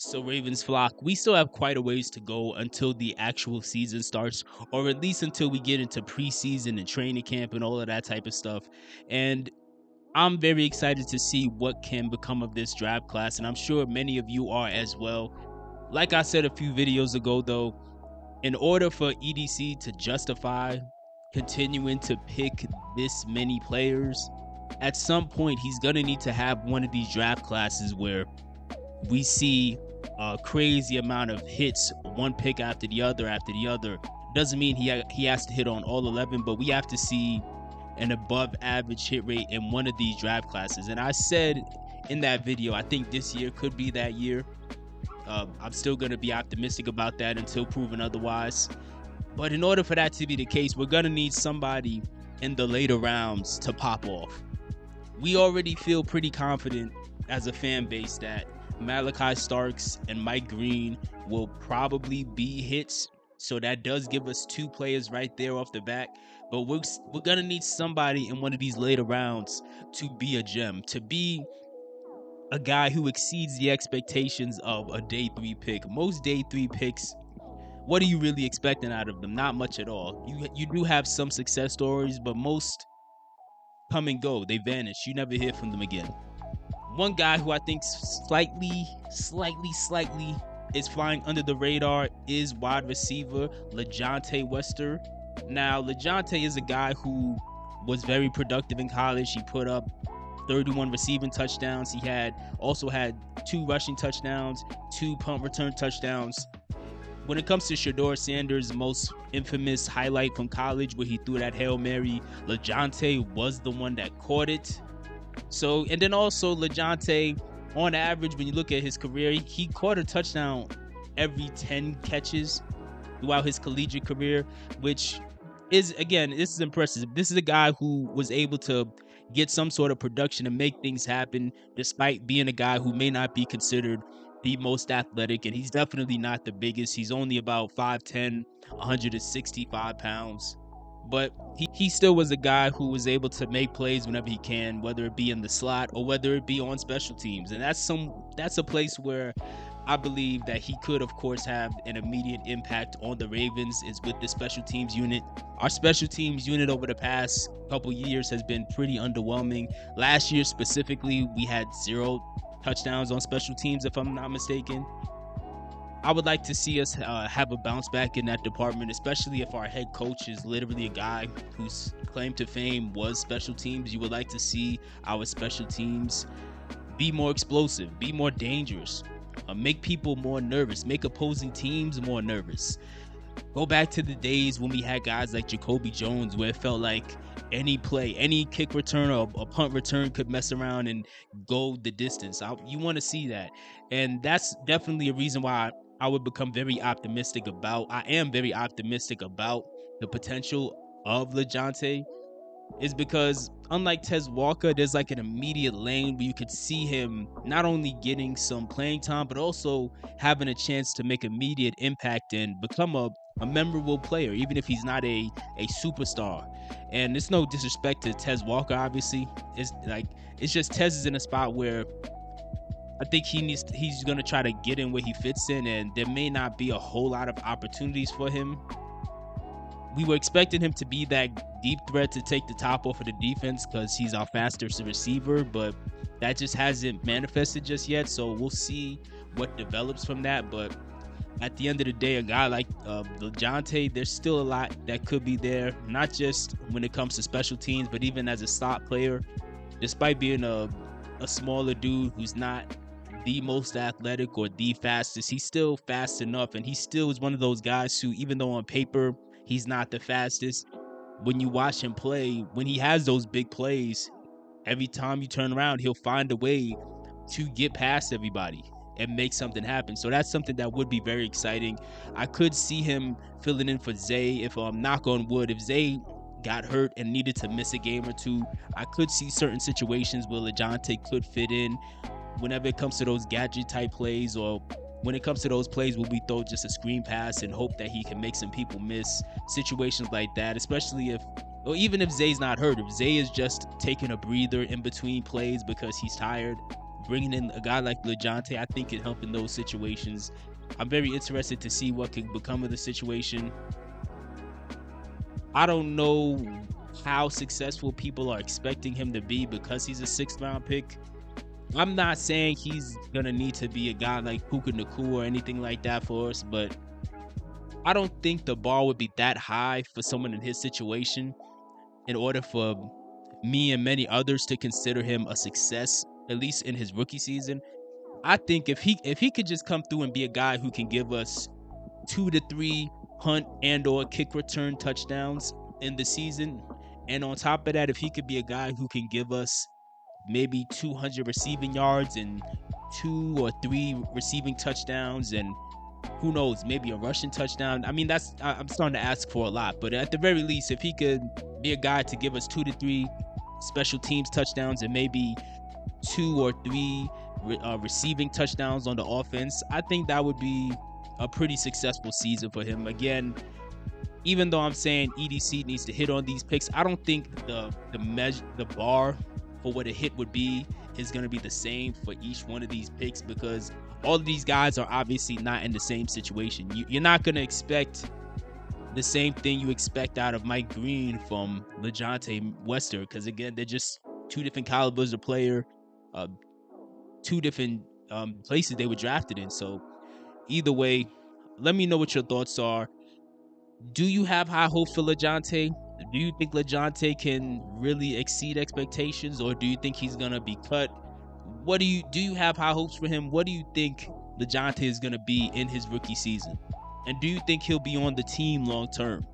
So Ravens flock, we still have quite a ways to go until the actual season starts, or at least until we get into preseason and training camp and all of that type of stuff. And I'm very excited to see what can become of this draft class, and I'm sure many of you are as well. Like I said a few videos ago, though, in order for EDC to justify continuing to pick this many players, at some point he's going to need to have one of these draft classes where we see a crazy amount of hits, one pick after the other after the other. Doesn't mean he has to hit on all 11, but we have to see an above average hit rate in one of these draft classes. And I said in that video, I think this year could be that year. I'm still going to be optimistic about that until proven otherwise. But in order for that to be the case, we're going to need somebody in the later rounds to pop off. We already feel pretty confident as a fan base that Malachi Starks and Mike Green will probably be hits. So that does give us two players right there off the bat. But we're going to need somebody in one of these later rounds to be a gem, to be a guy who exceeds the expectations of a day 3 pick. Most day 3 picks, what are you really expecting out of them? Not much at all. You do have some success stories, but most come and go. They vanish. You never hear from them again. One guy who I think slightly is flying under the radar is wide receiver Lajohntay Wester. Now, Lajohntay is a guy who was very productive in college. He put up 31 receiving touchdowns. He also had 2 rushing touchdowns, 2 punt return touchdowns. When it comes to Shedeur Sanders' most infamous highlight from college where he threw that Hail Mary, Lajohntay was the one that caught it. So, and then also Lajohntay, on average, when you look at his career, he caught a touchdown every 10 catches throughout his collegiate career, which is, again, this is impressive. This is a guy who was able to get some sort of production and make things happen despite being a guy who may not be considered the most athletic, and he's definitely not the biggest. He's only about 5'10", 165 pounds. But he still was a guy who was able to make plays whenever he can, whether it be in the slot or whether it be on special teams. And that's a place where I believe that he could, of course, have an immediate impact on the Ravens, is with the special teams unit. Our special teams unit over the past couple years has been pretty underwhelming. Last year specifically, we had 0 touchdowns on special teams, if I'm not mistaken. I would like to see us have a bounce back in that department, especially if our head coach is literally a guy whose claim to fame was special teams. You would like to see our special teams be more explosive, be more dangerous, make people more nervous, make opposing teams more nervous. Go back to the days when we had guys like Jacoby Jones, where it felt like any play, any kick return or a punt return could mess around and go the distance. You want to see that. And that's definitely a reason why I would become very optimistic about. I am very optimistic about the potential of Lajohntay, is because unlike Tez Walker, there's like an immediate lane where you could see him not only getting some playing time, but also having a chance to make immediate impact and become a memorable player, even if he's not a superstar. And it's no disrespect to Tez Walker, obviously. It's just Tez is in a spot where I think he's going to try to get in where he fits in, and there may not be a whole lot of opportunities for him. We were expecting him to be that deep threat to take the top off of the defense because he's our fastest receiver, but that just hasn't manifested just yet. So we'll see what develops from that. But at the end of the day, a guy like Lajohntay, there's still a lot that could be there, not just when it comes to special teams, but even as a slot player. Despite being a smaller dude who's not the most athletic or the fastest, he's still fast enough, and he still is one of those guys who, even though on paper he's not the fastest, when you watch him play, when he has those big plays, every time you turn around, he'll find a way to get past everybody and make something happen. So that's something that would be very exciting. I could see him filling in for Zay if, knock on wood, if Zay got hurt and needed to miss a game or two, I could see certain situations where Lajohntay could fit in whenever it comes to those gadget type plays, or when it comes to those plays where we throw just a screen pass and hope that he can make some people miss, situations like that, especially or even if Zay's not hurt, if Zay is just taking a breather in between plays because he's tired, bringing in a guy like Lajohntay, I think can help in those situations. I'm very interested to see what can become of the situation. I don't know how successful people are expecting him to be because he's a 6th-round pick. I'm not saying he's gonna need to be a guy like Puka Nacua or anything like that for us, but I don't think the bar would be that high for someone in his situation in order for me and many others to consider him a success, at least in his rookie season. I think if he could just come through and be a guy who can give us 2 to 3 punt and or kick return touchdowns in the season, and on top of that, if he could be a guy who can give us maybe 200 receiving yards and 2 or 3 receiving touchdowns, and who knows, maybe a rushing touchdown. I mean, I'm starting to ask for a lot, but at the very least, if he could be a guy to give us 2 to 3 special teams touchdowns and maybe 2 or 3 receiving touchdowns on the offense, I think that would be a pretty successful season for him. Again, even though I'm saying EDC needs to hit on these picks, I don't think the bar for what a hit would be is going to be the same for each one of these picks, because all of these guys are obviously not in the same situation. You're not going to expect the same thing you expect out of Mike Green from Lajohntay Wester, because again, they're just 2 different calibers of player, 2 different places they were drafted in. So either way, let me know what your thoughts are. Do you have high hopes for Lajohntay? Do you think Lajohntay can really exceed expectations, or do you think he's gonna be cut? Do you have high hopes for him? What do you think Lajohntay is gonna be in his rookie season? And do you think he'll be on the team long term?